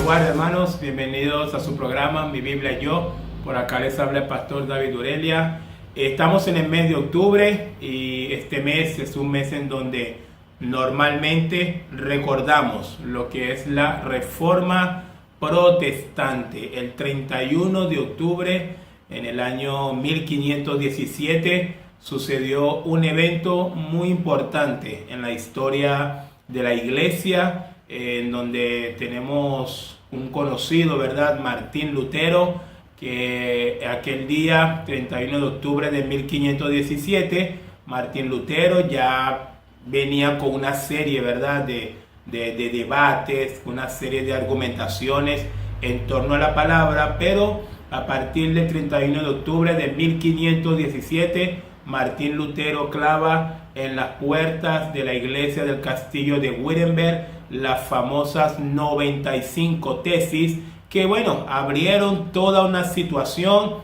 Dios guarde, hermanos, bienvenidos a su programa Mi Biblia y Yo. Por acá les habla el pastor David Urelia. Estamos en el mes de octubre y este mes es un mes en donde normalmente recordamos lo que es la Reforma Protestante. El 31 de octubre en el año 1517 sucedió un evento muy importante en la historia de la iglesia, en donde tenemos un conocido, ¿verdad? Martín Lutero, que aquel día, 31 de octubre de 1517, Martín Lutero ya venía con una serie, ¿verdad?, de debates, una serie de argumentaciones en torno a la palabra, pero a partir del 31 de octubre de 1517, Martín Lutero clava en las puertas de la iglesia del castillo de Wittenberg las famosas 95 tesis que, bueno, abrieron toda una situación,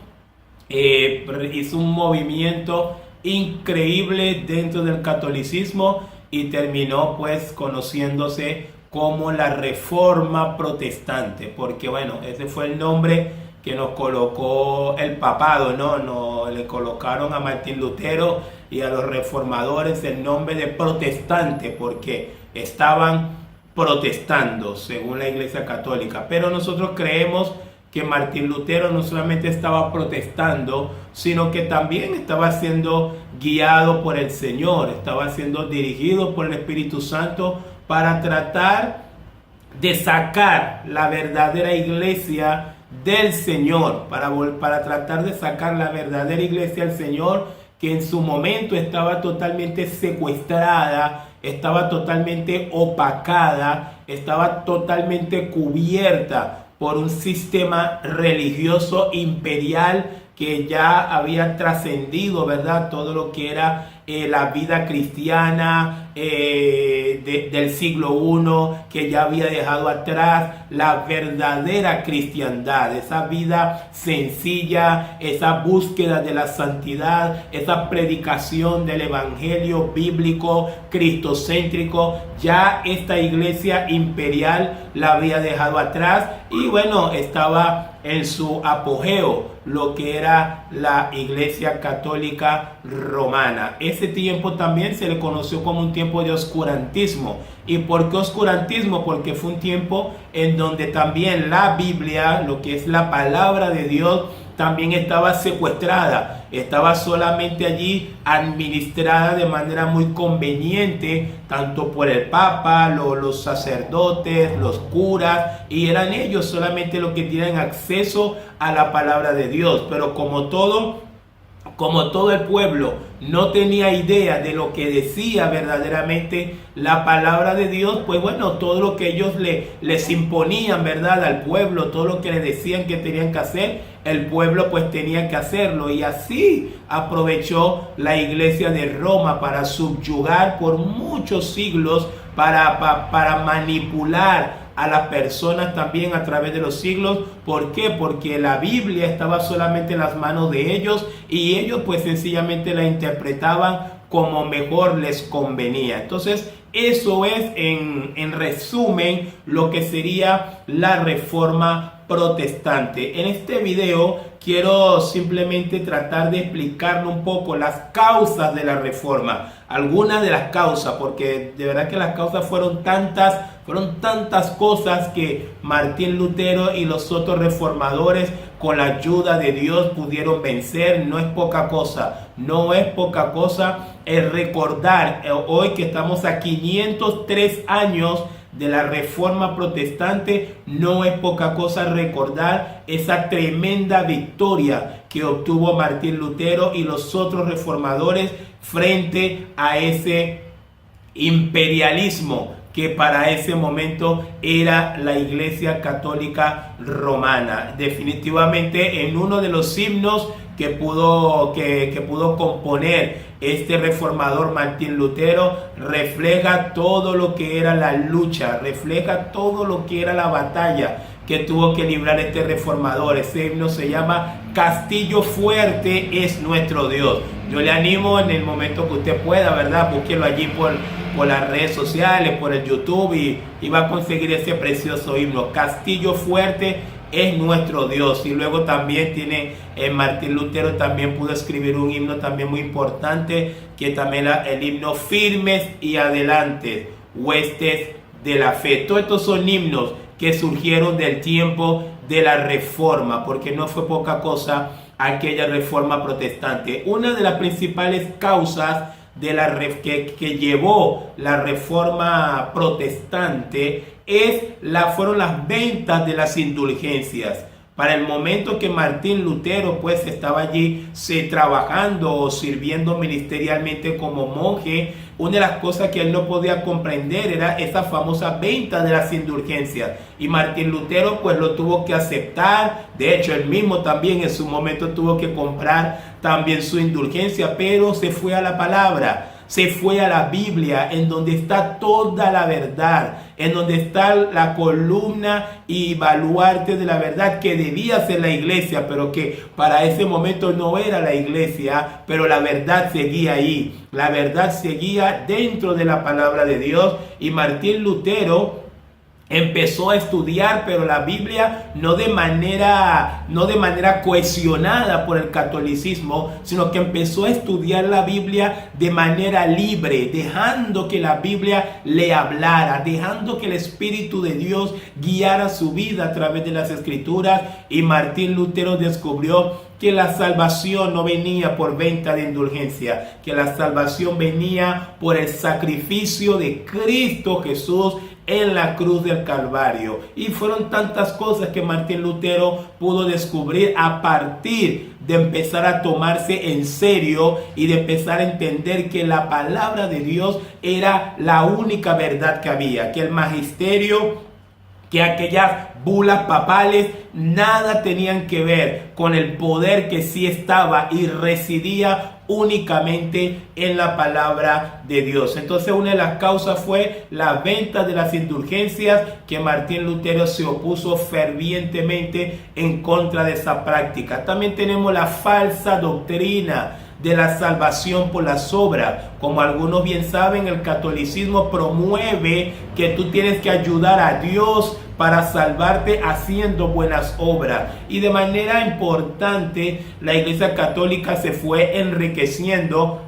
hizo un movimiento increíble dentro del catolicismo y terminó pues conociéndose como la Reforma Protestante, porque bueno, ese fue el nombre que nos colocó el papado, ¿no? Le colocaron a Martín Lutero y a los reformadores el nombre de protestante porque estaban protestando según la Iglesia Católica. Pero nosotros creemos que Martín Lutero no solamente estaba protestando, sino que también estaba siendo guiado por el Señor, estaba siendo dirigido por el Espíritu Santo para tratar de sacar la verdadera iglesia del Señor, para tratar de sacar la verdadera iglesia del Señor, que en su momento estaba totalmente secuestrada, estaba totalmente opacada, estaba totalmente cubierta por un sistema religioso imperial que ya había trascendido, ¿verdad?, todo lo que era la vida cristiana del siglo I, que ya había dejado atrás la verdadera cristiandad, esa vida sencilla, esa búsqueda de la santidad, esa predicación del evangelio bíblico, cristocéntrico. Ya esta iglesia imperial la había dejado atrás y bueno, estaba en su apogeo lo que era la iglesia católica romana. Ese tiempo también se le conoció como un tiempo de oscurantismo. ¿Y por qué oscurantismo? Porque fue un tiempo en donde también la Biblia, lo que es la palabra de Dios, también estaba secuestrada, estaba solamente allí administrada de manera muy conveniente, tanto por el Papa, los sacerdotes, los curas, y eran ellos solamente los que tienen acceso a la palabra de Dios. Pero como todo el pueblo no tenía idea de lo que decía verdaderamente la palabra de Dios, pues bueno, todo lo que ellos les imponían, ¿verdad?, al pueblo, todo lo que les decían que tenían que hacer, el pueblo pues tenía que hacerlo. Y así aprovechó la iglesia de Roma para subyugar por muchos siglos, para manipular a las personas también a través de los siglos. ¿Por qué? Porque la Biblia estaba solamente en las manos de ellos y ellos pues sencillamente la interpretaban como mejor les convenía. Entonces eso es en resumen lo que sería la Reforma Protestante. En este video quiero simplemente tratar de explicarle un poco las causas de la Reforma, algunas de las causas, porque de verdad que las causas fueron tantas cosas que Martín Lutero y los otros reformadores con la ayuda de Dios pudieron vencer. No es poca cosa el recordar hoy que estamos a 503 años de la Reforma Protestante. No es poca cosa recordar esa tremenda victoria que obtuvo Martín Lutero y los otros reformadores frente a ese imperialismo que para ese momento era la Iglesia Católica Romana. Definitivamente en uno de los himnos que pudo componer este reformador Martín Lutero, refleja todo lo que era la lucha, refleja todo lo que era la batalla que tuvo que librar este reformador. Ese himno se llama Castillo Fuerte es nuestro Dios. Yo le animo en el momento que usted pueda, ¿verdad? Búsquelo allí por las redes sociales, por el YouTube, y va a conseguir ese precioso himno. Castillo fuerte es nuestro Dios. Y luego también tiene Martín Lutero, también pudo escribir un himno también muy importante, que también el himno Firmes y Adelante, Huestes de la Fe. Todos estos son himnos que surgieron del tiempo de la Reforma, porque no fue poca cosa aquella Reforma protestante. Una de las principales causas de que llevó la Reforma protestante fueron las ventas de las indulgencias. Para el momento que Martín Lutero pues estaba allí trabajando o sirviendo ministerialmente como monje, una de las cosas que él no podía comprender era esa famosa venta de las indulgencias, y Martín Lutero pues lo tuvo que aceptar. De hecho, él mismo también en su momento tuvo que comprar también su indulgencia, pero se fue a la palabra, se fue a la Biblia, en donde está toda la verdad, en donde está la columna y baluarte de la verdad que debía ser la iglesia, pero que para ese momento no era la iglesia, pero la verdad seguía ahí, la verdad seguía dentro de la palabra de Dios. Y Martín Lutero empezó a estudiar, pero la Biblia no de manera cohesionada por el catolicismo, sino que empezó a estudiar la Biblia de manera libre, dejando que la Biblia le hablara, dejando que el Espíritu de Dios guiara su vida a través de las Escrituras. Y Martín Lutero descubrió que la salvación no venía por venta de indulgencia, que la salvación venía por el sacrificio de Cristo Jesús en la cruz del Calvario. Y fueron tantas cosas que Martín Lutero pudo descubrir a partir de empezar a tomarse en serio y de empezar a entender que la palabra de Dios era la única verdad que había, que el magisterio, que aquellas bulas papales nada tenían que ver con el poder que sí estaba y residía únicamente en la palabra de Dios. Entonces, una de las causas fue la venta de las indulgencias, que Martín Lutero se opuso fervientemente en contra de esa práctica. También tenemos la falsa doctrina de la salvación por las obras. Como algunos bien saben, el catolicismo promueve que tú tienes que ayudar a Dios para salvarte haciendo buenas obras. Y de manera importante, la Iglesia Católica se fue enriqueciendo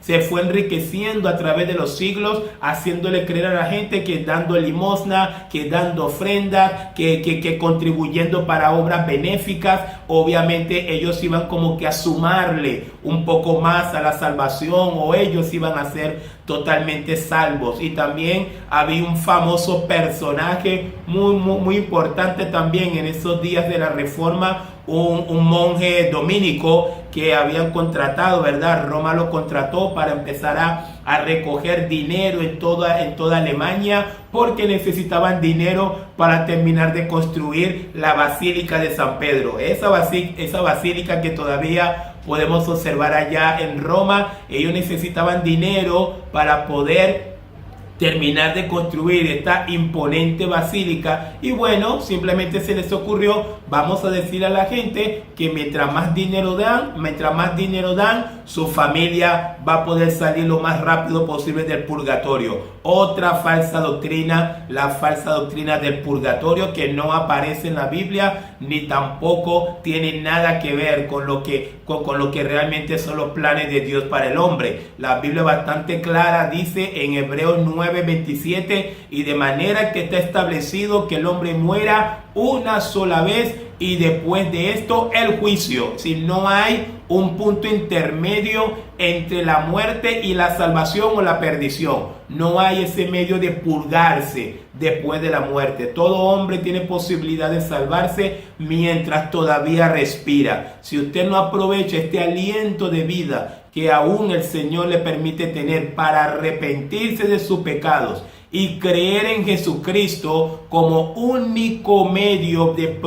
se fue enriqueciendo a través de los siglos, haciéndole creer a la gente que dando limosna, que dando ofrendas, que contribuyendo para obras benéficas, obviamente ellos iban como que a sumarle un poco más a la salvación, o ellos iban a ser totalmente salvos. Y también había un famoso personaje muy importante también en esos días de la Reforma, un monje dominico que habían contratado, ¿verdad? Roma lo contrató para empezar a recoger dinero en toda Alemania, porque necesitaban dinero para terminar de construir la Basílica de San Pedro. Esa basílica que todavía podemos observar allá en Roma. Ellos necesitaban dinero para poder terminar de construir esta imponente basílica, y bueno, simplemente se les ocurrió: vamos a decir a la gente que mientras más dinero dan, su familia va a poder salir lo más rápido posible del purgatorio. Otra falsa doctrina, la falsa doctrina del purgatorio, que no aparece en la Biblia, ni tampoco tiene nada que ver con lo que realmente son los planes de Dios para el hombre. La Biblia bastante clara dice en Hebreos 9:27: y de manera que está establecido que el hombre muera una sola vez, y después de esto el juicio. Si no hay un punto intermedio entre la muerte y la salvación o la perdición, no hay ese medio de purgarse después de la muerte. Todo hombre tiene posibilidad de salvarse mientras todavía respira. Si usted no aprovecha este aliento de vida que aún el Señor le permite tener para arrepentirse de sus pecados y creer en Jesucristo como único medio de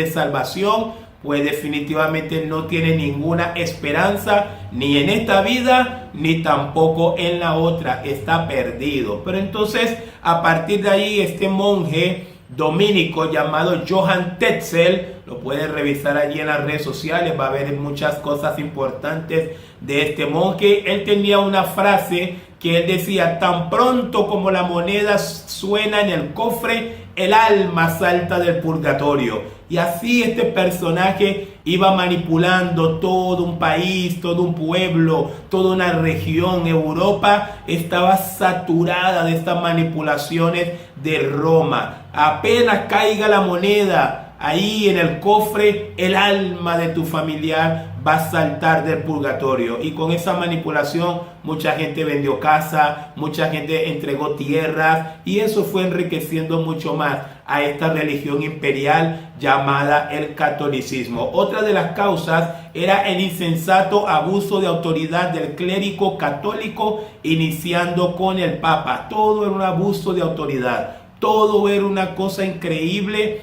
salvación, pues definitivamente no tiene ninguna esperanza, ni en esta vida ni tampoco en la otra. Está perdido. Pero entonces, a partir de ahí, este monje dominico llamado Johann Tetzel. Lo pueden revisar allí en las redes sociales, va a ver muchas cosas importantes de este monje. Él tenía una frase que él decía: tan pronto como la moneda suena en el cofre, el alma salta del purgatorio. Y así este personaje iba manipulando todo un país, todo un pueblo, toda una región. Europa estaba saturada de estas manipulaciones de Roma. Apenas caiga la moneda ahí en el cofre, el alma de tu familiar va a saltar del purgatorio. Y con esa manipulación mucha gente vendió casa, mucha gente entregó tierras, y eso fue enriqueciendo mucho más a esta religión imperial llamada el catolicismo. Otra de las causas era el insensato abuso de autoridad del clérigo católico, iniciando con el Papa. Todo era un abuso de autoridad, todo era una cosa increíble,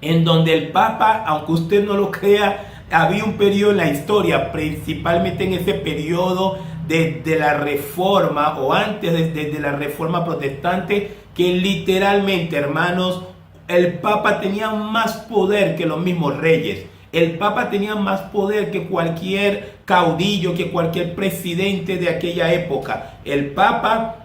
en donde el Papa, aunque usted no lo crea, había un periodo en la historia, principalmente en ese periodo de la Reforma, o antes de la Reforma protestante, que literalmente, hermanos, el Papa tenía más poder que los mismos reyes. El Papa tenía más poder que cualquier caudillo, que cualquier presidente de aquella época. El Papa,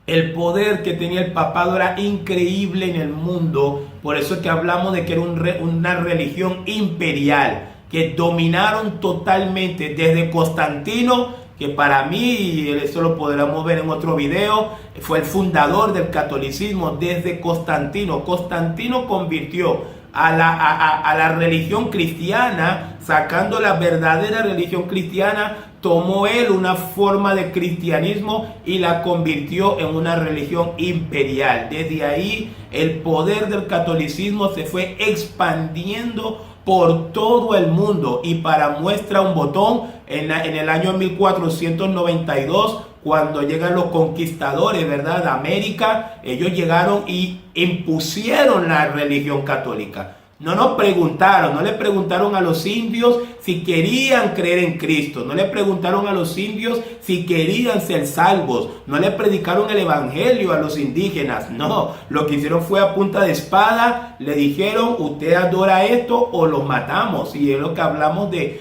el poder que tenía el papado era increíble en el mundo. Por eso es que hablamos de que era una religión imperial, que dominaron totalmente desde Constantino, que para mí, eso lo podremos ver en otro video, fue el fundador del catolicismo. Desde Constantino convirtió a la religión cristiana, sacando la verdadera religión cristiana. Tomó él una forma de cristianismo y la convirtió en una religión imperial. Desde ahí el poder del catolicismo se fue expandiendo por todo el mundo. Y para muestra un botón, en el año 1492, cuando llegan los conquistadores, ¿verdad?, de América, ellos llegaron y impusieron la religión católica. No nos preguntaron, no le preguntaron a los indios si querían creer en Cristo, no le preguntaron a los indios si querían ser salvos, no le predicaron el evangelio a los indígenas, no, lo que hicieron fue a punta de espada, le dijeron: usted adora esto o los matamos. Y es lo que hablamos de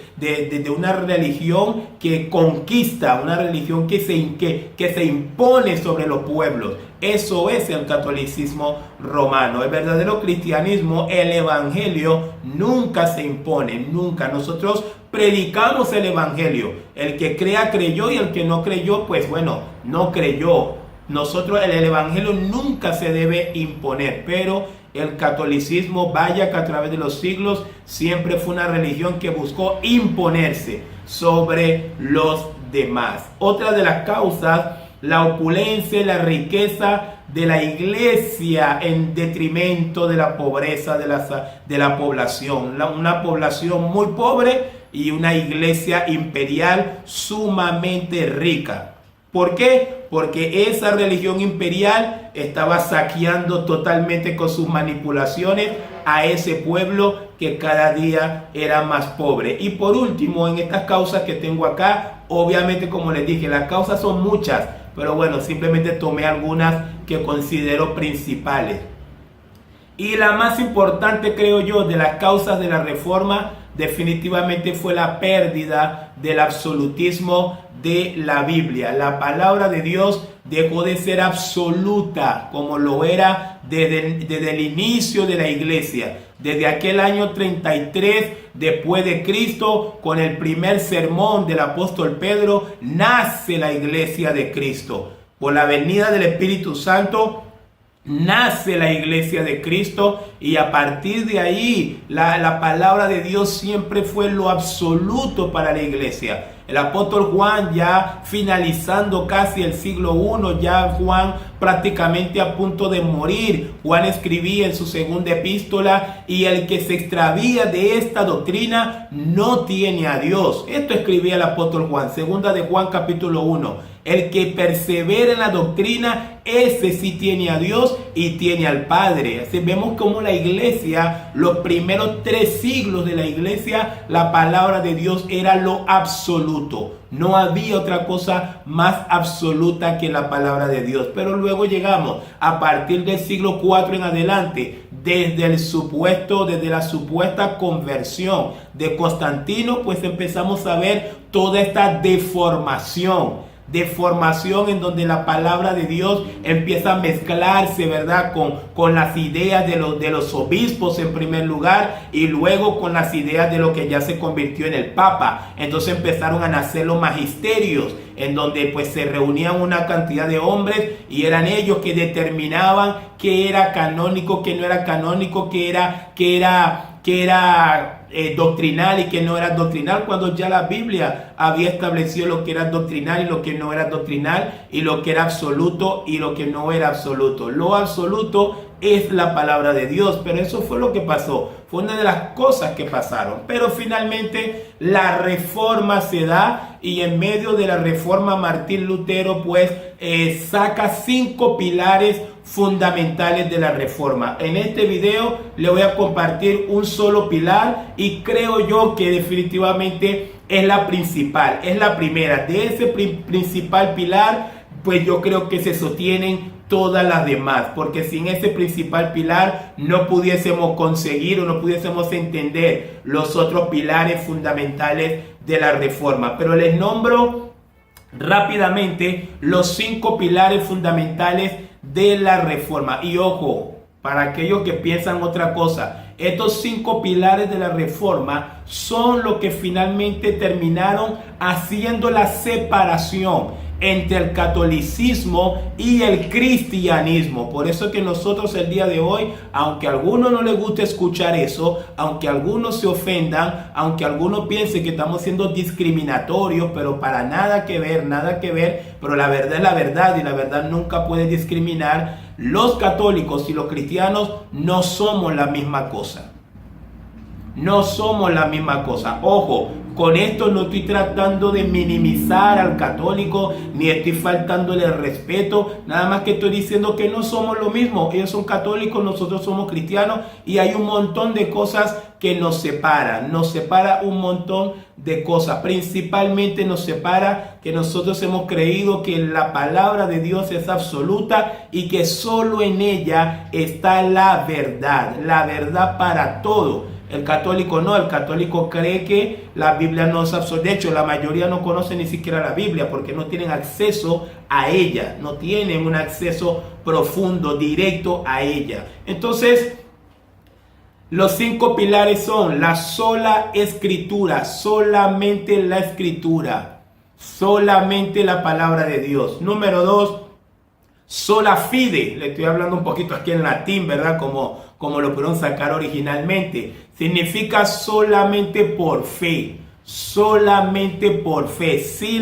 una religión que conquista, una religión que se impone sobre los pueblos. Eso es el catolicismo romano. El verdadero cristianismo, el evangelio, nunca se impone, nunca. Nosotros predicamos el evangelio. El que crea, creyó, y el que no creyó, pues bueno, no creyó. Nosotros, el evangelio nunca se debe imponer, pero el catolicismo, vaya que a través de los siglos siempre fue una religión que buscó imponerse sobre los demás. Otra de las causas, la opulencia y la riqueza de la iglesia en detrimento de la pobreza de la población. Una población muy pobre y una iglesia imperial sumamente rica. ¿Por qué? Porque esa religión imperial estaba saqueando totalmente con sus manipulaciones a ese pueblo que cada día era más pobre. Y por último, en estas causas que tengo acá, obviamente, como les dije, las causas son muchas, pero bueno, simplemente tomé algunas que considero principales. Y la más importante, creo yo, de las causas de la Reforma, definitivamente fue la pérdida del absolutismo de la Biblia. La palabra de Dios dejó de ser absoluta como lo era desde el inicio de la iglesia. Desde aquel año 33 después de Cristo, con el primer sermón del apóstol Pedro, nace la iglesia de Cristo. Por la venida del Espíritu Santo, nace la iglesia de Cristo, y a partir de ahí la palabra de Dios siempre fue lo absoluto para la iglesia. El apóstol Juan, ya finalizando casi el siglo I, ya Juan prácticamente a punto de morir, Juan escribía en su segunda epístola: y el que se extravía de esta doctrina no tiene a Dios. Esto escribía el apóstol Juan, segunda de Juan capítulo 1. El que persevera en la doctrina, ese sí tiene a Dios y tiene al Padre. Así vemos como la iglesia, los primeros 3 siglos de la iglesia, la palabra de Dios era lo absoluto. absoluto. No había otra cosa más absoluta que la palabra de Dios. Pero luego llegamos a partir del siglo IV en adelante, desde la supuesta conversión de Constantino, pues empezamos a ver toda esta deformación en donde la palabra de Dios empieza a mezclarse, ¿verdad? Con las ideas de los obispos en primer lugar, y luego con las ideas de lo que ya se convirtió en el Papa. Entonces empezaron a nacer los magisterios, en donde pues se reunían una cantidad de hombres y eran ellos que determinaban qué era canónico, qué no era canónico, qué era doctrinal y que no era doctrinal, cuando ya la Biblia había establecido lo que era doctrinal y lo que no era doctrinal, y lo que era absoluto y lo que no era absoluto. Lo absoluto es la palabra de Dios, pero eso fue lo que pasó, fue una de las cosas que pasaron. Pero finalmente la reforma se da, y en medio de la reforma Martín Lutero pues saca 5 pilares fundamentales de la reforma. En este video le voy a compartir un solo pilar, y creo yo que definitivamente es la principal, es la primera. De ese principal pilar, pues yo creo que se sostienen todas las demás, porque sin ese principal pilar no pudiésemos conseguir o no pudiésemos entender los otros pilares fundamentales de la reforma. Pero les nombro rápidamente los 5 pilares fundamentales de la reforma. Y ojo, para aquellos que piensan otra cosa, estos 5 pilares de la reforma son los que finalmente terminaron haciendo la separación entre el catolicismo y el cristianismo. Por eso que nosotros el día de hoy, aunque a algunos no les guste escuchar eso, aunque algunos se ofendan, aunque algunos piensen que estamos siendo discriminatorios, pero para nada que ver, pero la verdad es la verdad, y la verdad nunca puede discriminar. Los católicos y los cristianos no somos la misma cosa. No somos la misma cosa. Ojo, con esto no estoy tratando de minimizar al católico, ni estoy faltándole el respeto. Nada más que estoy diciendo que no somos lo mismo. Ellos son católicos, nosotros somos cristianos, y hay un montón de cosas que nos separan. Nos separa un montón de cosas. Principalmente nos separa que nosotros hemos creído que la palabra de Dios es absoluta y que solo en ella está la verdad para todo. El católico no, el católico cree que la Biblia no es absoluta. De hecho, la mayoría no conoce ni siquiera la Biblia porque no tienen acceso a ella, no tienen un acceso profundo, directo a ella. Entonces, los 5 pilares son la sola escritura, solamente la escritura, solamente la palabra de Dios. Número 2, sola fide. Le estoy hablando un poquito aquí en latín, ¿verdad? Como lo pudieron sacar originalmente. Significa solamente por fe, sin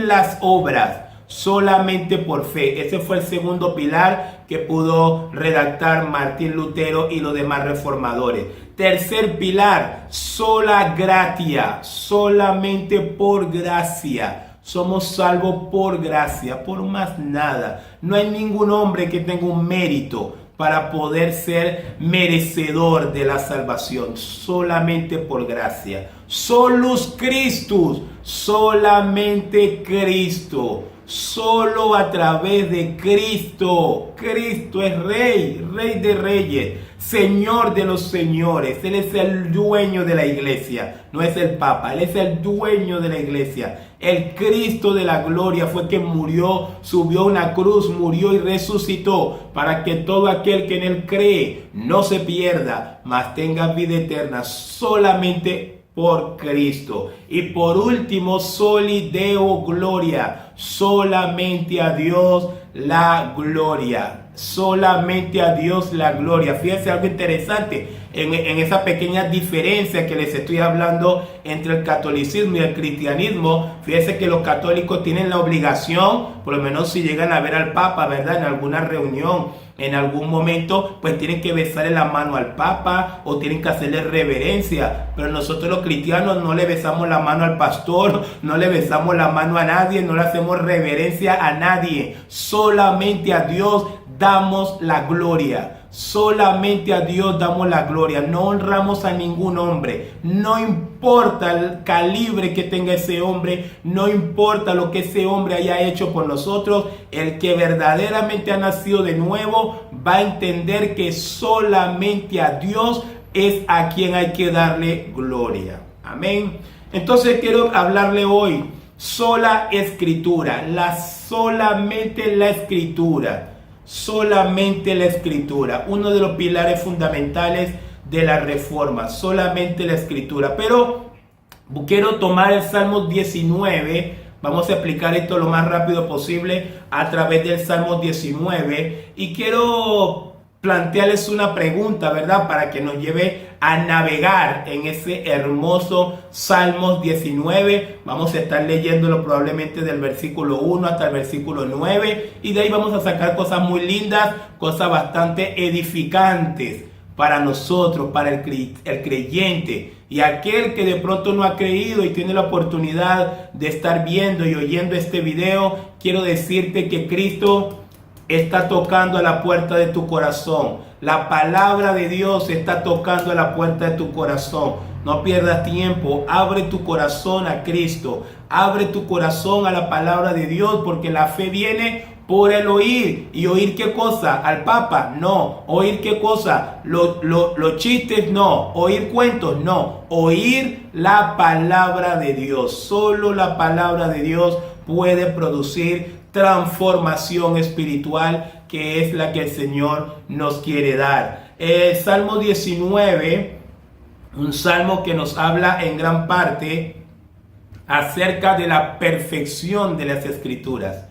las obras, solamente por fe. Ese fue el segundo pilar que pudo redactar Martín Lutero y los demás reformadores. Tercer pilar, sola gratia, solamente por gracia. Somos salvos por gracia, por más nada. No hay ningún hombre que tenga un mérito para poder ser merecedor de la salvación, solamente por gracia. Solus Christus, solamente Cristo, solo a través de Cristo. Cristo es Rey, Rey de Reyes, Señor de los señores. Él es el dueño de la iglesia, no es el Papa, Él es el dueño de la iglesia. El Cristo de la gloria fue quien murió, subió a una cruz, murió y resucitó para que todo aquel que en Él cree no se pierda, mas tenga vida eterna, solamente por Cristo. Y por último, soli Deo gloria, solamente a Dios la gloria. Solamente a Dios la gloria. Fíjense algo interesante en esa pequeña diferencia que les estoy hablando entre el catolicismo y el cristianismo. Fíjense que los católicos tienen la obligación, por lo menos si llegan a ver al Papa, ¿verdad? En alguna reunión, en algún momento, pues tienen que besarle la mano al Papa o tienen que hacerle reverencia. Pero nosotros los cristianos no le besamos la mano al pastor, no le besamos la mano a nadie, no le hacemos reverencia a nadie. Solamente a Dios damos la gloria. Solamente a Dios damos la gloria, no honramos a ningún hombre, no importa el calibre que tenga ese hombre, no importa lo que ese hombre haya hecho por nosotros. El que verdaderamente ha nacido de nuevo va a entender que solamente a Dios es a quien hay que darle gloria. Amén. Entonces quiero hablarle hoy, sola escritura, solamente la escritura. Solamente la escritura, uno de los pilares fundamentales de la reforma, solamente la escritura. Pero quiero tomar el Salmo 19, vamos a explicar esto lo más rápido posible a través del Salmo 19 y quiero plantearles una pregunta, ¿verdad? Para que nos lleve a navegar en ese hermoso Salmos 19. Vamos a estar leyéndolo probablemente del versículo 1 hasta el versículo 9. Y de ahí vamos a sacar cosas muy lindas, cosas bastante edificantes para nosotros, para el creyente. Y aquel que de pronto no ha creído y tiene la oportunidad de estar viendo y oyendo este video, quiero decirte que Cristo está tocando a la puerta de tu corazón. La palabra de Dios está tocando a la puerta de tu corazón. No pierdas tiempo. Abre tu corazón a Cristo. Abre tu corazón a la palabra de Dios, porque la fe viene por el oír. ¿Y oír qué cosa? ¿Al Papa? No. ¿Oír qué cosa? Los chistes? No. ¿Oír cuentos? No. Oír la palabra de Dios. Solo la palabra de Dios puede producir transformación espiritual, que es la que el Señor nos quiere dar. El Salmo 19, un salmo que nos habla en gran parte acerca de la perfección de las Escrituras.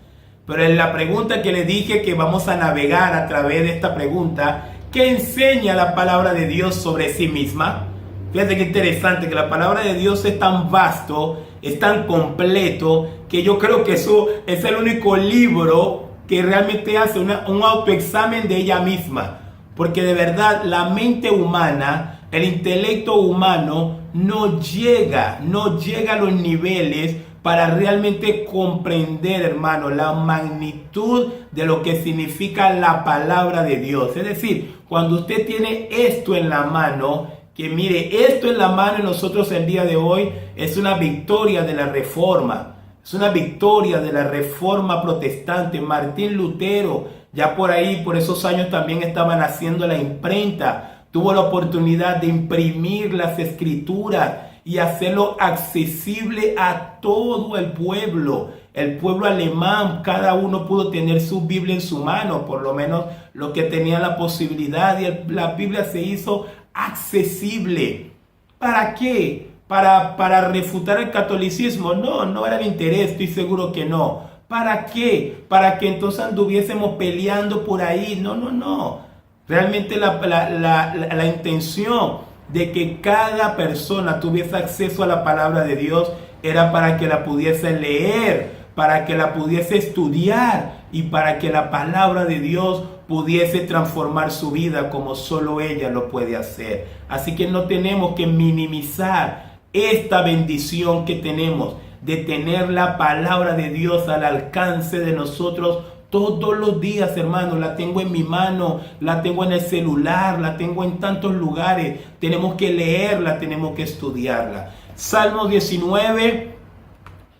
Pero en la pregunta que le dije que vamos a navegar a través de esta pregunta, ¿qué enseña la palabra de Dios sobre sí misma? Fíjate qué interesante, que la palabra de Dios es tan vasto, es tan completo, que yo creo que eso es el único libro que realmente hace un autoexamen de ella misma. Porque de verdad la mente humana, el intelecto humano no llega a los niveles para realmente comprender, hermano, la magnitud de lo que significa la palabra de Dios. Es decir, cuando usted tiene esto en la mano, que mire, esto en la mano de nosotros el día de hoy es una victoria de la reforma. Es una victoria de la reforma protestante. Martín Lutero, ya por ahí, por esos años también estaban haciendo la imprenta. Tuvo la oportunidad de imprimir las escrituras y hacerlo accesible a todo el pueblo. El pueblo alemán, cada uno pudo tener su Biblia en su mano, por lo menos los que tenían la posibilidad, y la Biblia se hizo accesible. ¿Para qué? ¿Para refutar el catolicismo? No era el interés, estoy seguro que no. ¿Para qué? Para que entonces anduviésemos peleando por ahí. No. Realmente la intención de que cada persona tuviese acceso a la palabra de Dios era para que la pudiese leer, para que la pudiese estudiar y para que la palabra de Dios pudiese transformar su vida como solo ella lo puede hacer. Así que no tenemos que minimizar esta bendición que tenemos de tener la palabra de Dios al alcance de nosotros todos los días, hermano. La tengo en mi mano, la tengo en el celular, la tengo en tantos lugares. Tenemos que leerla, tenemos que estudiarla. Salmo 19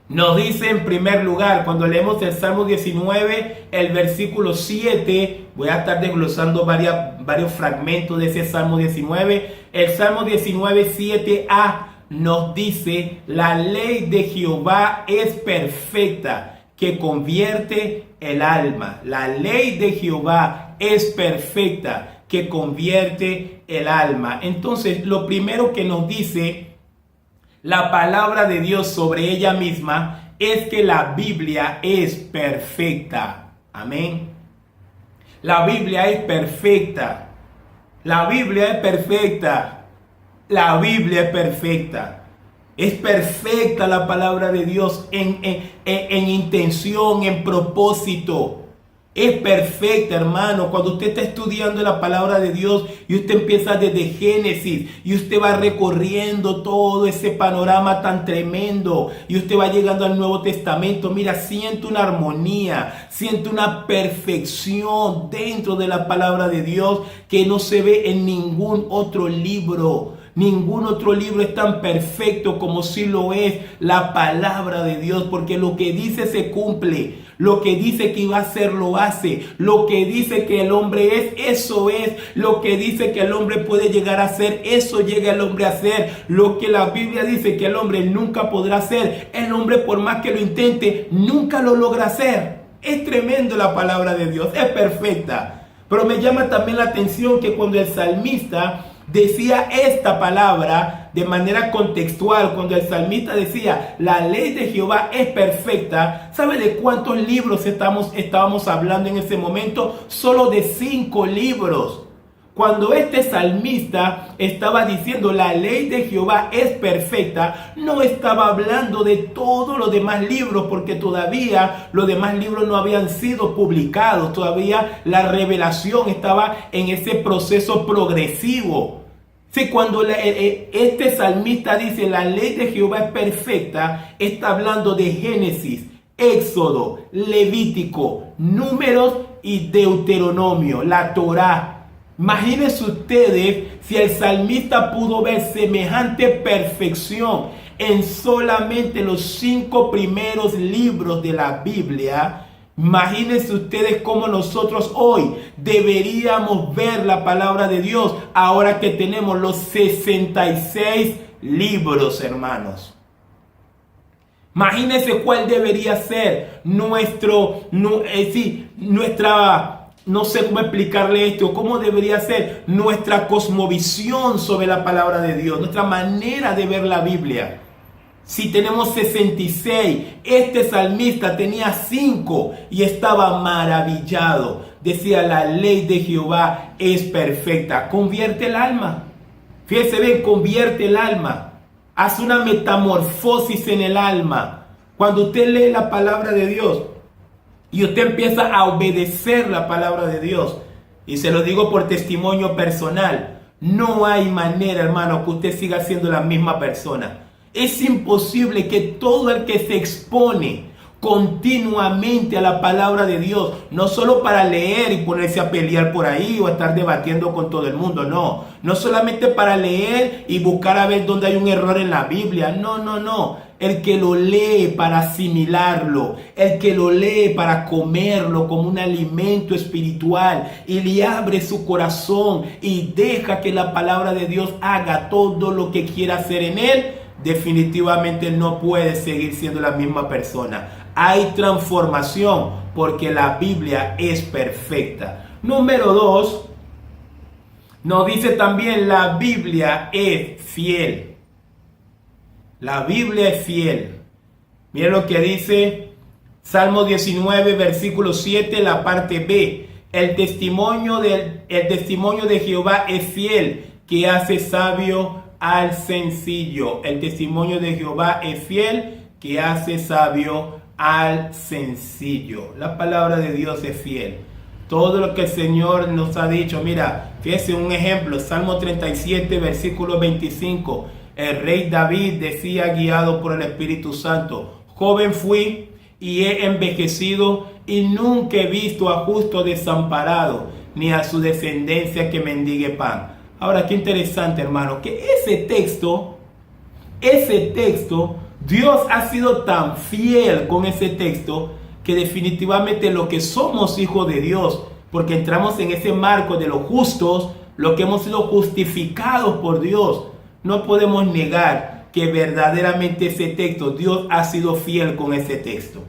nos dice en primer lugar, cuando leemos el Salmo 19, el versículo 7, voy a estar desglosando varios fragmentos de ese Salmo 19. El Salmo 19, 7a nos dice: la ley de Jehová es perfecta, que convierte el alma. La ley de Jehová es perfecta, que convierte el alma. Entonces, lo primero que nos dice la palabra de Dios sobre ella misma es que la Biblia es perfecta. Amén. La Biblia es perfecta. La Biblia es perfecta. La Biblia es perfecta. Es perfecta la palabra de Dios en intención, en propósito. Es perfecta, hermano. Cuando usted está estudiando la palabra de Dios y usted empieza desde Génesis y usted va recorriendo todo ese panorama tan tremendo y usted va llegando al Nuevo Testamento, mira, siente una armonía, siente una perfección dentro de la palabra de Dios que no se ve en ningún otro libro. Ningún otro libro es tan perfecto como si lo es la palabra de Dios, porque lo que dice se cumple, lo que dice que iba a hacer lo hace, lo que dice que el hombre es, eso es, lo que dice que el hombre puede llegar a hacer, eso llega el hombre a hacer, lo que la Biblia dice que el hombre nunca podrá hacer, el hombre por más que lo intente, nunca lo logra hacer. Es tremendo la palabra de Dios, es perfecta, pero me llama también la atención que cuando el salmista decía esta palabra de manera contextual, cuando el salmista decía la ley de Jehová es perfecta, ¿sabe de cuántos libros estábamos hablando en ese momento? Solo de 5 libros. Cuando este salmista estaba diciendo la ley de Jehová es perfecta, no estaba hablando de todos los demás libros, porque todavía los demás libros no habían sido publicados, todavía la revelación estaba en ese proceso progresivo. Sí, cuando este salmista dice la ley de Jehová es perfecta, está hablando de Génesis, Éxodo, Levítico, Números y Deuteronomio, la Torá. Imagínense ustedes si el salmista pudo ver semejante perfección en solamente los 5 primeros libros de la Biblia. Imagínense ustedes cómo nosotros hoy deberíamos ver la palabra de Dios ahora que tenemos los 66 libros, hermanos. Imagínense cuál debería ser no sé cómo explicarle esto, cómo debería ser nuestra cosmovisión sobre la palabra de Dios, nuestra manera de ver la Biblia. Si tenemos 66, este salmista tenía 5 y estaba maravillado. Decía, la ley de Jehová es perfecta. Convierte el alma. Fíjese bien, convierte el alma. Hace una metamorfosis en el alma. Cuando usted lee la palabra de Dios y usted empieza a obedecer la palabra de Dios, y se lo digo por testimonio personal, no hay manera, hermano, que usted siga siendo la misma persona. Es imposible que todo el que se expone continuamente a la palabra de Dios, no solo para leer y ponerse a pelear por ahí o estar debatiendo con todo el mundo, no solamente para leer y buscar a ver dónde hay un error en la Biblia, no, el que lo lee para asimilarlo, el que lo lee para comerlo como un alimento espiritual y le abre su corazón y deja que la palabra de Dios haga todo lo que quiera hacer en él, definitivamente no puede seguir siendo la misma persona. Hay transformación porque la Biblia es perfecta. Número 2, nos dice también la Biblia es fiel. La Biblia es fiel. Miren lo que dice Salmo 19, versículo 7, la parte B. El testimonio de Jehová es fiel, que hace sabio al sencillo. El testimonio de Jehová es fiel, que hace sabio al sencillo. La palabra de Dios es fiel. Todo lo que el Señor nos ha dicho, mira, fíjese un ejemplo, Salmo 37, versículo 25. El rey David decía, guiado por el Espíritu Santo, joven fui y he envejecido y nunca he visto a justo desamparado, ni a su descendencia que mendigue pan. Ahora, qué interesante, hermano, que ese texto, Dios ha sido tan fiel con ese texto que definitivamente lo que somos hijos de Dios, porque entramos en ese marco de los justos, lo que hemos sido justificados por Dios, no podemos negar que verdaderamente ese texto, Dios ha sido fiel con ese texto.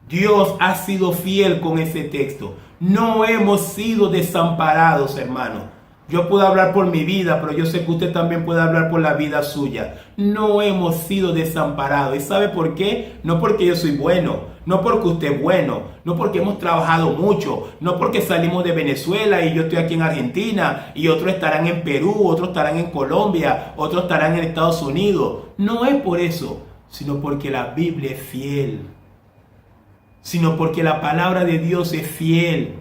Dios ha sido fiel con ese texto. No hemos sido desamparados, hermano. Yo puedo hablar por mi vida, pero yo sé que usted también puede hablar por la vida suya. No hemos sido desamparados. ¿Y sabe por qué? No porque yo soy bueno, no porque usted es bueno, no porque hemos trabajado mucho, no porque salimos de Venezuela y yo estoy aquí en Argentina y otros estarán en Perú, otros estarán en Colombia, otros estarán en Estados Unidos. No es por eso, sino porque la Biblia es fiel. sino porque la palabra de Dios es fiel.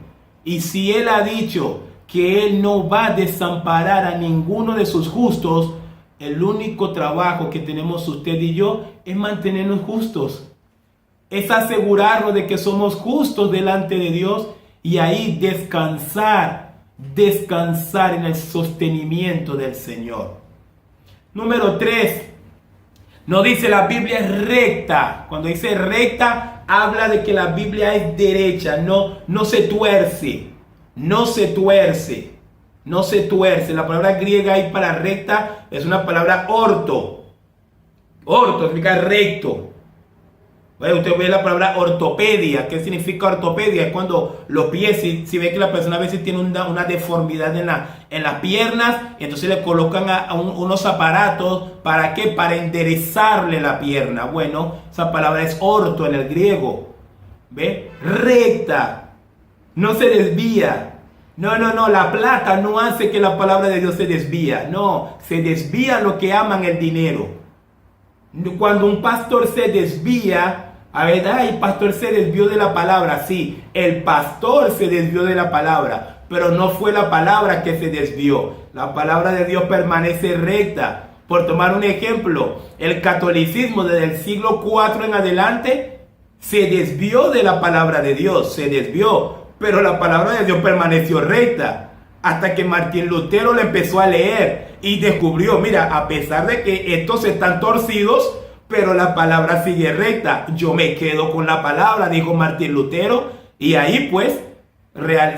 Y si Él ha dicho que Él no va a desamparar a ninguno de sus justos, el único trabajo que tenemos usted y yo es mantenernos justos. Es asegurarnos de que somos justos delante de Dios y ahí descansar en el sostenimiento del Señor. Número 3. No dice la Biblia es recta. Cuando dice recta, habla de que la Biblia es derecha, no se tuerce. No se tuerce. No se tuerce. La palabra griega ahí para recta es una palabra orto. Orto significa recto. Bueno, usted ve la palabra ortopedia. ¿Qué significa ortopedia? Es cuando los pies, si ve que la persona a veces tiene una deformidad en las piernas, entonces le colocan unos aparatos. ¿Para qué? Para enderezarle la pierna. Bueno, esa palabra es orto en el griego. ¿Ve? Recta. No se desvía. No, la plata no hace que la palabra de Dios se desvía. No, se desvía lo que aman el dinero. Cuando un pastor se desvía, a ver, el pastor se desvió de la palabra. Sí, el pastor se desvió de la palabra, pero no fue la palabra que se desvió. La palabra de Dios permanece recta. Por tomar un ejemplo, el catolicismo desde el siglo IV en adelante se desvió de la palabra de Dios, se desvió, pero la palabra de Dios permaneció recta. Hasta que Martín Lutero le empezó a leer y descubrió, mira, a pesar de que estos están torcidos, pero la palabra sigue recta. Yo me quedo con la palabra, dijo Martín Lutero, y ahí pues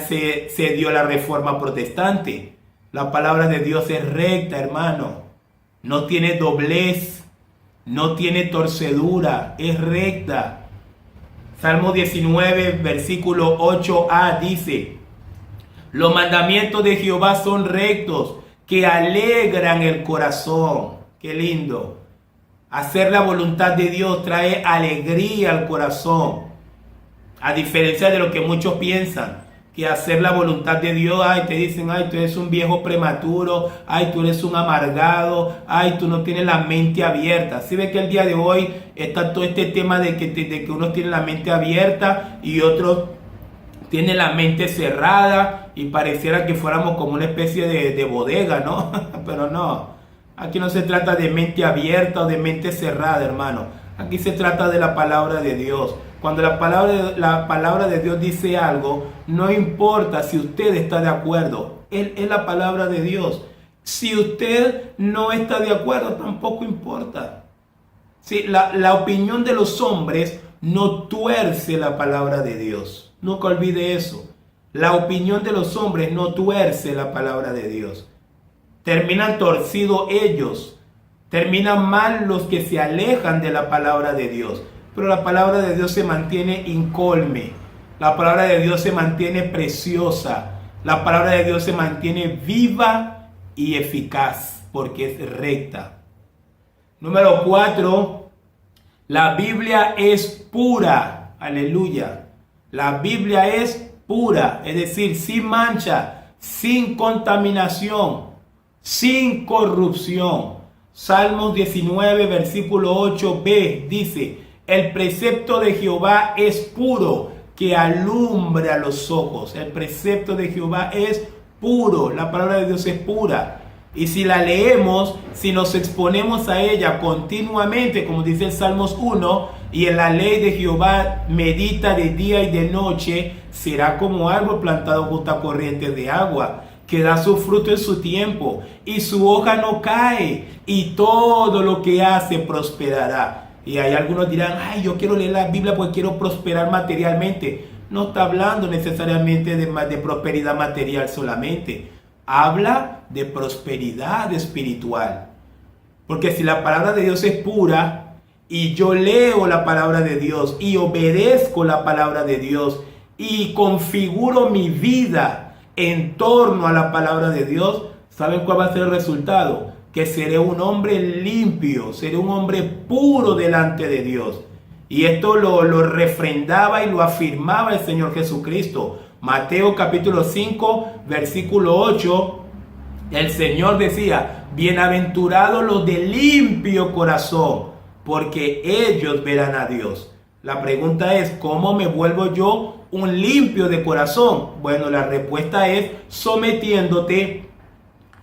se dio la reforma protestante. La palabra de Dios es recta, hermano. No tiene doblez, no tiene torcedura, es recta. Salmo 19, versículo 8a dice: los mandamientos de Jehová son rectos, que alegran el corazón. Qué lindo. Hacer la voluntad de Dios trae alegría al corazón. A diferencia de lo que muchos piensan, que hacer la voluntad de Dios, te dicen, tú eres un viejo prematuro, tú eres un amargado, tú no tienes la mente abierta. ¿Sí ve que el día de hoy está todo este tema de que unos tienen la mente abierta y otros tiene la mente cerrada y pareciera que fuéramos como una especie de bodega, ¿no? Pero no, aquí no se trata de mente abierta o de mente cerrada, hermano. Aquí se trata de la palabra de Dios. Cuando la palabra de Dios dice algo, no importa si usted está de acuerdo, es la palabra de Dios. Si usted no está de acuerdo, tampoco importa. Sí, la opinión de los hombres no tuerce la palabra de Dios. Nunca olvide eso. La opinión de los hombres no tuerce la palabra de Dios. Terminan torcidos ellos. Terminan mal los que se alejan de la palabra de Dios. Pero la palabra de Dios se mantiene incólume. La palabra de Dios se mantiene preciosa. La palabra de Dios se mantiene viva y eficaz porque es recta. Número 4. La Biblia es pura. Aleluya. La Biblia es pura, es decir, sin mancha, sin contaminación, sin corrupción. Salmos 19, versículo 8b dice: el precepto de Jehová es puro, que alumbra los ojos. El precepto de Jehová es puro, la palabra de Dios es pura. Y si la leemos, si nos exponemos a ella continuamente, como dice el Salmos 1, y en la ley de Jehová medita de día y de noche, será como árbol plantado junto a corrientes de agua, que da su fruto en su tiempo, y su hoja no cae, y todo lo que hace prosperará. Y hay algunos dirán, yo quiero leer la Biblia porque quiero prosperar materialmente. No está hablando necesariamente de prosperidad material solamente. Habla de prosperidad espiritual. Porque si la palabra de Dios es pura, y yo leo la palabra de Dios, y obedezco la palabra de Dios, y configuro mi vida en torno a la palabra de Dios, ¿saben cuál va a ser el resultado? Que seré un hombre limpio, seré un hombre puro delante de Dios. Y esto lo refrendaba y lo afirmaba el Señor Jesucristo. Mateo capítulo 5, versículo 8, el Señor decía: bienaventurados los de limpio corazón, porque ellos verán a Dios. La pregunta es, ¿cómo me vuelvo yo un limpio de corazón? Bueno, la respuesta es sometiéndote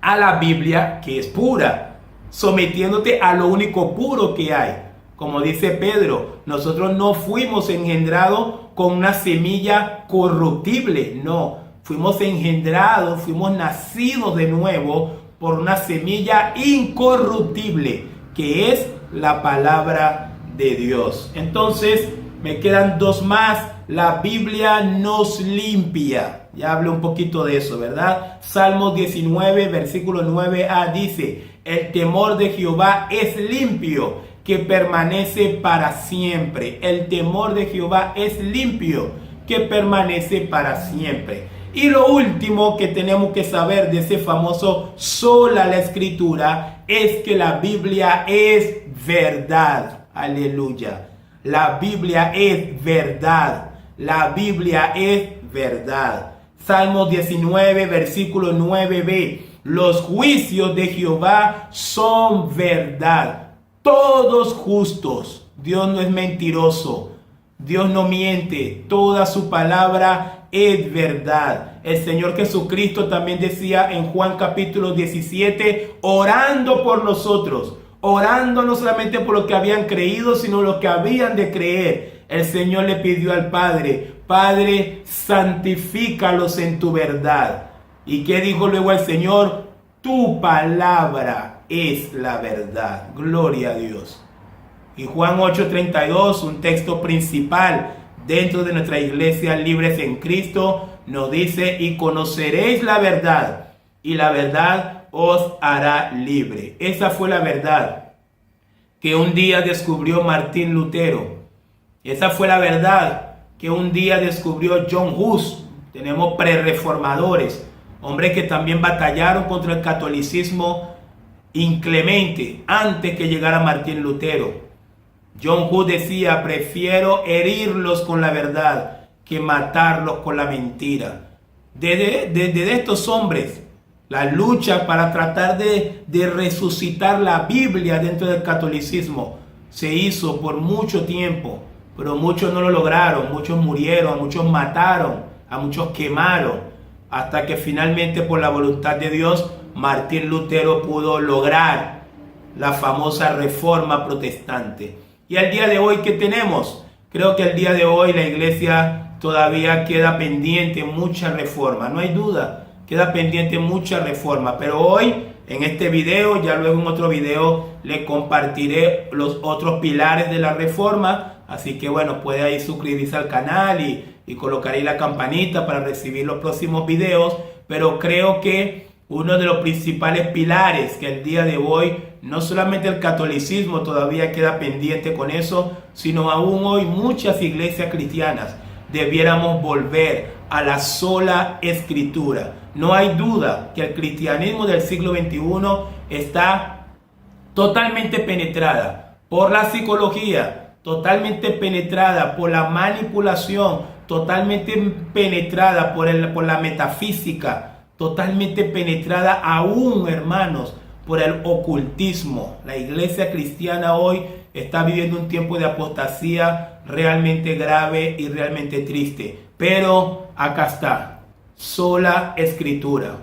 a la Biblia, que es pura, sometiéndote a lo único puro que hay. Como dice Pedro, nosotros no fuimos engendrados con una semilla corruptible, no, fuimos engendrados, fuimos nacidos de nuevo por una semilla incorruptible, que es la palabra de Dios. Entonces, me quedan dos más. La Biblia nos limpia. Ya hablé un poquito de eso, ¿verdad? Salmos 19, versículo 9a dice: el temor de Jehová es limpio, que permanece para siempre. El temor de Jehová es limpio, que permanece para siempre. Y lo último que tenemos que saber de ese famoso sola la Escritura es que la Biblia es verdad. Aleluya. La Biblia es verdad. La Biblia es verdad. Salmos 19, versículo 9b. Los juicios de Jehová son verdad, todos justos. Dios no es mentiroso. Dios no miente. Toda su palabra es verdad. El Señor Jesucristo también decía en Juan capítulo 17, orando por nosotros, orando no solamente por los que habían creído, sino los que habían de creer. El Señor le pidió al Padre: Padre, santifícalos en tu verdad. ¿Y qué dijo luego el Señor? Tu palabra es la verdad. Gloria a Dios. Y Juan 8:32, un texto principal dentro de nuestra iglesia Libres en Cristo, nos dice: y conoceréis la verdad, y la verdad os hará libre. Esa fue la verdad que un día descubrió Martín Lutero. Esa fue la verdad que un día descubrió John Hus. Tenemos prerreformadores, hombres que también batallaron contra el catolicismo inclemente antes que llegara Martín Lutero. John Hus decía: prefiero herirlos con la verdad que matarlos con la mentira. Desde estos hombres, la lucha para tratar de resucitar la Biblia dentro del catolicismo se hizo por mucho tiempo, pero muchos no lo lograron, muchos murieron, a muchos mataron, a muchos quemaron, hasta que finalmente, por la voluntad de Dios, Martín Lutero pudo lograr la famosa reforma protestante. Y al día de hoy, ¿qué tenemos? Creo que al día de hoy la iglesia todavía queda pendiente mucha reforma, no hay duda, queda pendiente mucha reforma, pero hoy en este video, ya luego en otro video, le compartiré los otros pilares de la reforma. Así que bueno, puede ahí suscribirse al canal y colocar ahí la campanita para recibir los próximos videos. Pero creo que uno de los principales pilares que el día de hoy, no solamente el catolicismo todavía queda pendiente con eso, sino aún hoy muchas iglesias cristianas debiéramos volver a la sola Escritura. No hay duda que el cristianismo del siglo XXI está totalmente penetrada por la psicología, totalmente penetrada por la manipulación, totalmente penetrada por la metafísica, totalmente penetrada aún, hermanos, por el ocultismo. La iglesia cristiana hoy está viviendo un tiempo de apostasía realmente grave y realmente triste. Pero acá está, sola Escritura.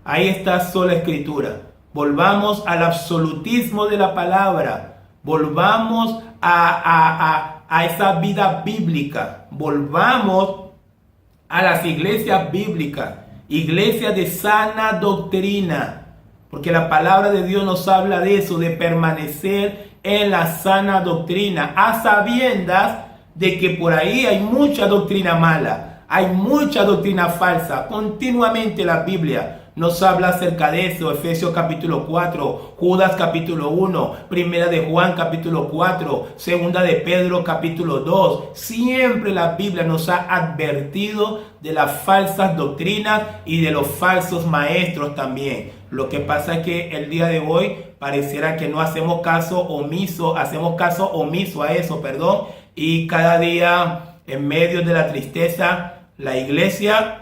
Ahí está sola Escritura. Volvamos al absolutismo de la palabra. Volvamos a esa vida bíblica. Volvamos a las iglesias bíblicas, iglesias de sana doctrina, porque la palabra de Dios nos habla de eso, de permanecer en la sana doctrina, a sabiendas de que por ahí hay mucha doctrina mala, hay mucha doctrina falsa. Continuamente la Biblia nos habla acerca de eso. Efesios capítulo 4, Judas capítulo 1, Primera de Juan capítulo 4, Segunda de Pedro capítulo 2. Siempre la Biblia nos ha advertido de las falsas doctrinas y de los falsos maestros también. Lo que pasa es que el día de hoy pareciera que no hacemos caso omiso a eso, y cada día, en medio de la tristeza, la iglesia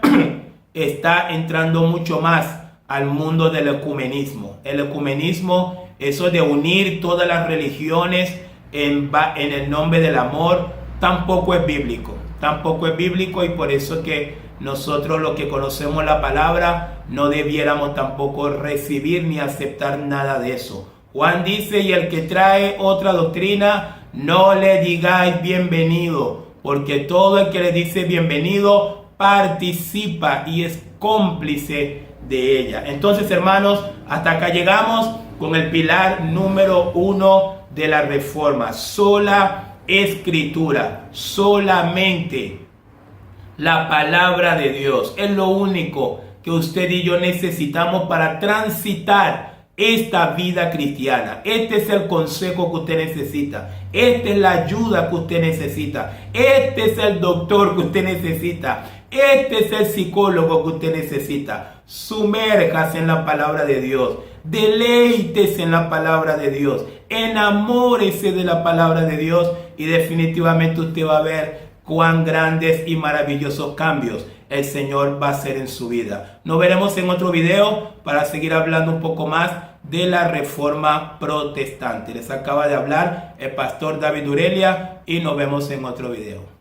está entrando mucho más al mundo del ecumenismo. El ecumenismo, eso de unir todas las religiones en el nombre del amor, tampoco es bíblico. Tampoco es bíblico, y por eso es que nosotros, los que conocemos la palabra, no debiéramos tampoco recibir ni aceptar nada de eso. Juan dice: y el que trae otra doctrina, no le digáis bienvenido, porque todo el que le dice bienvenido participa y es cómplice de ella. Entonces, hermanos, hasta acá llegamos con el pilar número 1 de la reforma: sola escritura, solamente la palabra de Dios. Es lo único que usted y yo necesitamos para transitar esta vida cristiana. Este es el consejo que usted necesita. Esta es la ayuda que usted necesita. Este es el doctor que usted necesita. Este es el psicólogo que usted necesita. Sumérjase en la palabra de Dios. Deleítese en la palabra de Dios. Enamórese de la palabra de Dios, y definitivamente usted va a ver cuán grandes y maravillosos cambios el Señor va a hacer en su vida. Nos veremos en otro video para seguir hablando un poco más de la reforma protestante. Les acaba de hablar el pastor David Urelia, y nos vemos en otro video.